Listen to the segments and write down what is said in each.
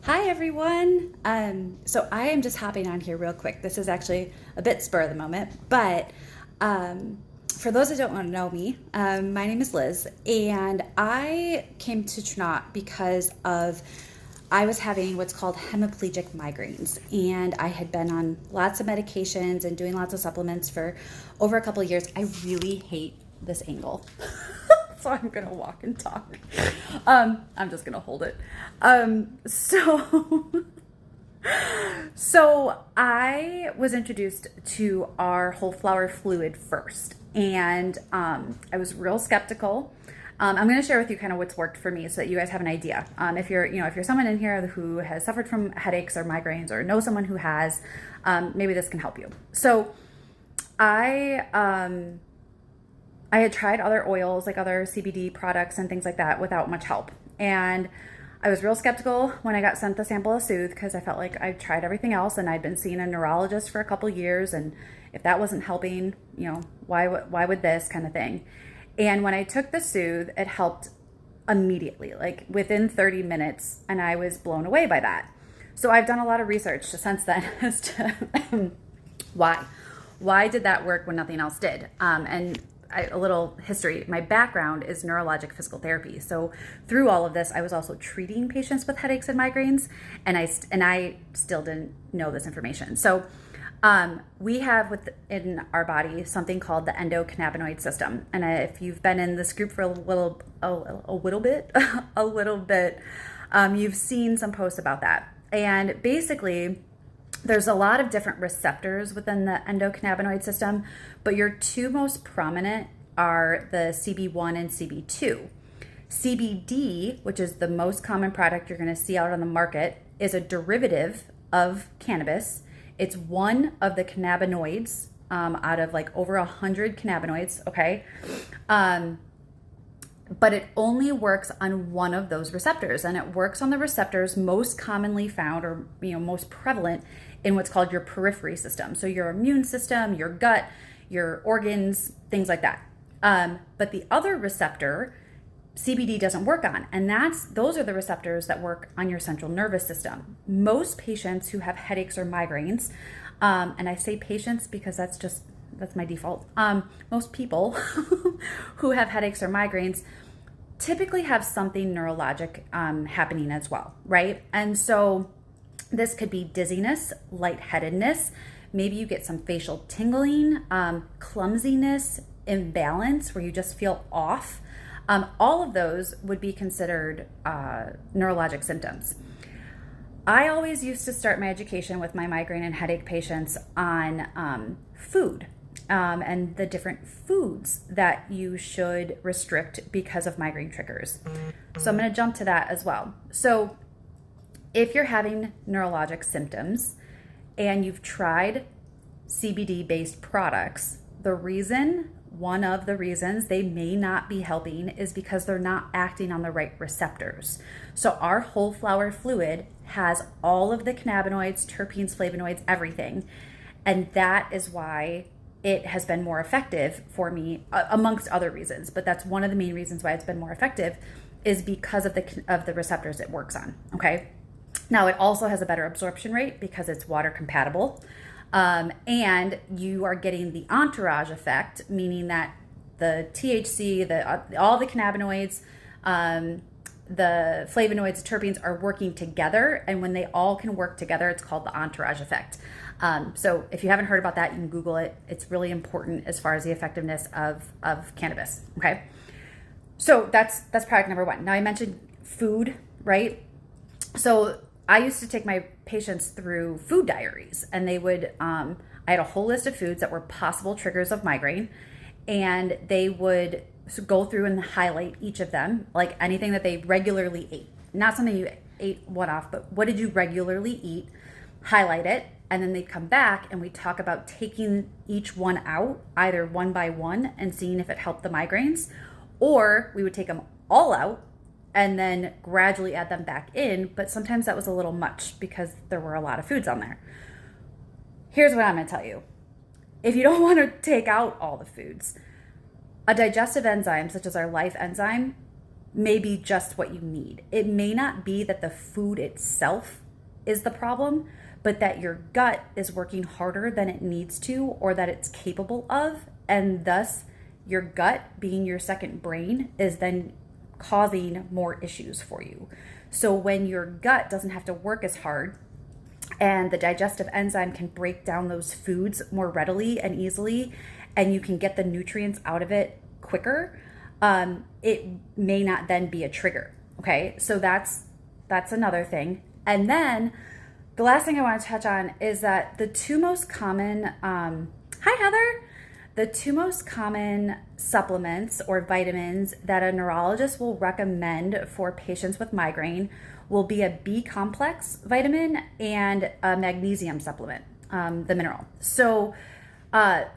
Hi everyone. So I am just hopping on here real quick. This is actually a bit spur of the moment, but for those that don't want to know me, my name is Liz, and I came to Trinot because of I was having what's called hemiplegic migraines, and I had been on lots of medications and doing lots of supplements for over a couple of years. I really hate this angle. So I'm gonna walk and talk. I'm just gonna hold it. So so I was introduced to our whole flower fluid first, and I was real skeptical. I'm going to share with you kind of what's worked for me so that you guys have an idea. If you're someone in here who has suffered from headaches or migraines or know someone who has, maybe this can help you. So I had tried other oils, like other CBD products and things like that, without much help. And I was real skeptical when I got sent the sample of Soothe, because I felt like I'd tried everything else and I'd been seeing a neurologist for a couple years. And if that wasn't helping, why would this kind of thing? And when I took the Soothe, it helped immediately, like within 30 minutes. And I was blown away by that. So I've done a lot of research since then as to why did that work when nothing else did? A little history. My background is neurologic physical therapy. So through all of this, I was also treating patients with headaches and migraines, and I still didn't know this information. So we have within our body something called the endocannabinoid system. And if you've been in this group for a little bit, you've seen some posts about that. And basically, there's a lot of different receptors within the endocannabinoid system, but your two most prominent are the CB1 and CB2. CBD, which is the most common product you're going to see out on the market, is a derivative of cannabis. It's one of the cannabinoids out of like over 100 cannabinoids, okay? But it only works on one of those receptors, and it works on the receptors most commonly found or most prevalent in what's called your periphery system. So your immune system, your gut, your organs, things like that. But the other receptor, CBD doesn't work on, and those are the receptors that work on your central nervous system. Most patients who have headaches or migraines, and I say patients because that's my default. Most people who have headaches or migraines typically have something neurologic happening as well, right? And so this could be dizziness, lightheadedness. Maybe you get some facial tingling, clumsiness, imbalance where you just feel off. All of those would be considered neurologic symptoms. I always used to start my education with my migraine and headache patients on food and the different foods that you should restrict because of migraine triggers. So I'm going to jump to that as well. So if you're having neurologic symptoms and you've tried CBD-based products, one of the reasons they may not be helping is because they're not acting on the right receptors. So our whole flower fluid has all of the cannabinoids, terpenes, flavonoids, everything. And that is why it has been more effective for me, amongst other reasons. But that's one of the main reasons why it's been more effective, is because of the receptors it works on, okay? Now, it also has a better absorption rate because it's water compatible. And you are getting the entourage effect, meaning that the THC, all the cannabinoids, the flavonoids, terpenes are working together. And when they all can work together, it's called the entourage effect. So if you haven't heard about that, you can Google it. It's really important as far as the effectiveness of cannabis, okay? So that's product number one. Now, I mentioned food, right? So I used to take my patients through food diaries, and they would, I had a whole list of foods that were possible triggers of migraine, and they would go through and highlight each of them, like anything that they regularly ate. Not something you ate one-off, but what did you regularly eat? Highlight it, and then they'd come back and we'd talk about taking each one out, either one by one, and seeing if it helped the migraines, or we would take them all out and then gradually add them back in. But sometimes that was a little much because there were a lot of foods on there. Here's what I'm going to tell you. If you don't want to take out all the foods, a digestive enzyme such as our life enzyme may be just what you need. It may not be that the food itself is the problem, but that your gut is working harder than it needs to or that it's capable of, and thus your gut, being your second brain, is then causing more issues for you. So when your gut doesn't have to work as hard and the digestive enzyme can break down those foods more readily and easily, and you can get the nutrients out of it quicker, it may not then be a trigger. Okay, so that's another thing. And then the last thing I want to touch on is that the two most common, hi Heather, the two most common supplements or vitamins that a neurologist will recommend for patients with migraine will be a B complex vitamin and a magnesium supplement, the mineral. So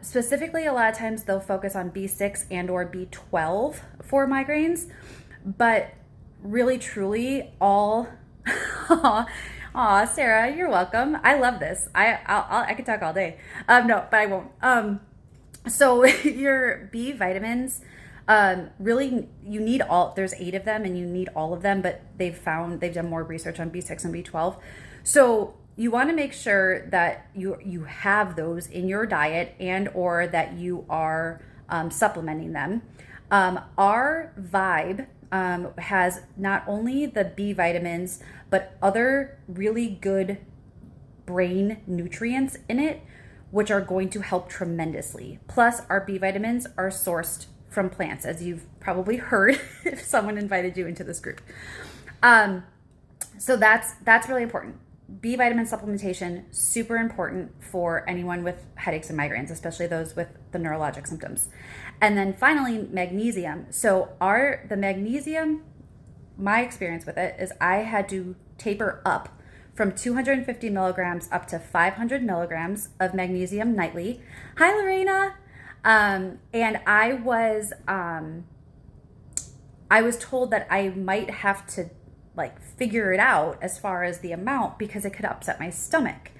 specifically, a lot of times they'll focus on B6 and or B12 for migraines, but really truly all, aw, Sarah, you're welcome. I love this. I could talk all day. No, but I won't. So your B vitamins, really you need all, there's 8 of them and you need all of them, but they've done more research on B6 and B12. So you want to make sure that you have those in your diet and or that you are supplementing them. Our Vibe has not only the B vitamins, but other really good brain nutrients in it, which are going to help tremendously. Plus, our B vitamins are sourced from plants, as you've probably heard if someone invited you into this group. So that's really important. B vitamin supplementation, super important for anyone with headaches and migraines, especially those with the neurologic symptoms. And then finally, magnesium. So the magnesium, my experience with it is I had to taper up from 250 milligrams up to 500 milligrams of magnesium nightly. Hi, Lorena. And I was told that I might have to figure it out as far as the amount because it could upset my stomach.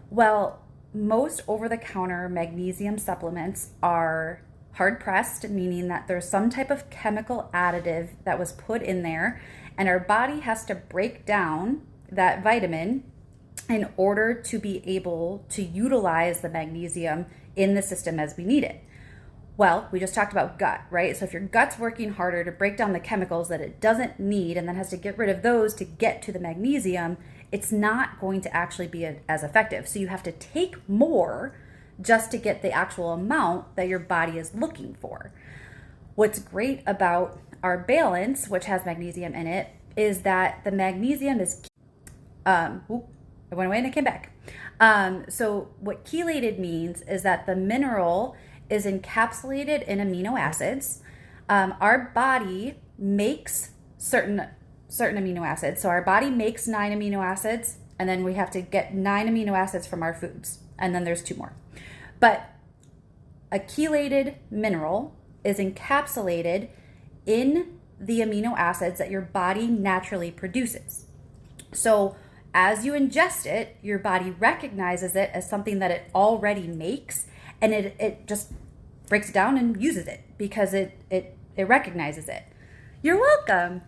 Well, most over-the-counter magnesium supplements are hard pressed, meaning that there's some type of chemical additive that was put in there, and our body has to break down that vitamin in order to be able to utilize the magnesium in the system as we need it. Well, we just talked about gut, right? So if your gut's working harder to break down the chemicals that it doesn't need and then has to get rid of those to get to the magnesium, it's not going to actually be as effective. So you have to take more just to get the actual amount that your body is looking for. What's great about our Balance, which has magnesium in it, is that the magnesium is I went away and I came back. So what chelated means is that the mineral is encapsulated in amino acids. Our body makes certain amino acids. So our body makes 9 amino acids, and then we have to get 9 amino acids from our foods. And then there's 2 more. But a chelated mineral is encapsulated in the amino acids that your body naturally produces. So as you ingest it, your body recognizes it as something that it already makes, and it just breaks it down and uses it because it recognizes it. You're welcome.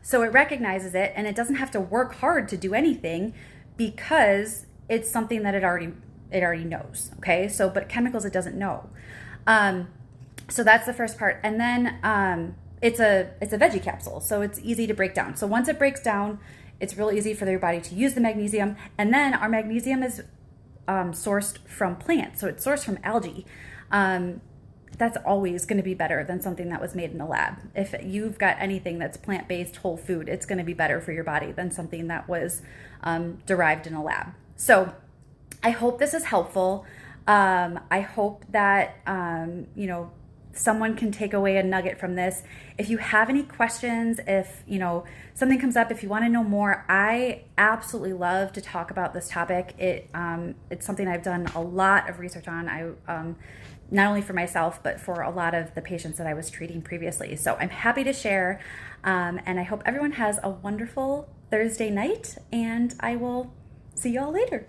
So it recognizes it, and it doesn't have to work hard to do anything because it's something that it already knows. Okay, so but chemicals it doesn't know. So that's the first part, and then it's a veggie capsule, so it's easy to break down. So once it breaks down, it's really easy for your body to use the magnesium. And then our magnesium is sourced from plants. So it's sourced from algae. That's always going to be better than something that was made in a lab. If you've got anything that's plant-based, whole food, it's going to be better for your body than something that was derived in a lab. So I hope this is helpful. I hope that, someone can take away a nugget from this. If you have any questions, if something comes up, if you want to know more, I absolutely love to talk about this topic. It's something I've done a lot of research on. I not only for myself, but for a lot of the patients that I was treating previously. So I'm happy to share, and I hope everyone has a wonderful Thursday night, and I will see you all later.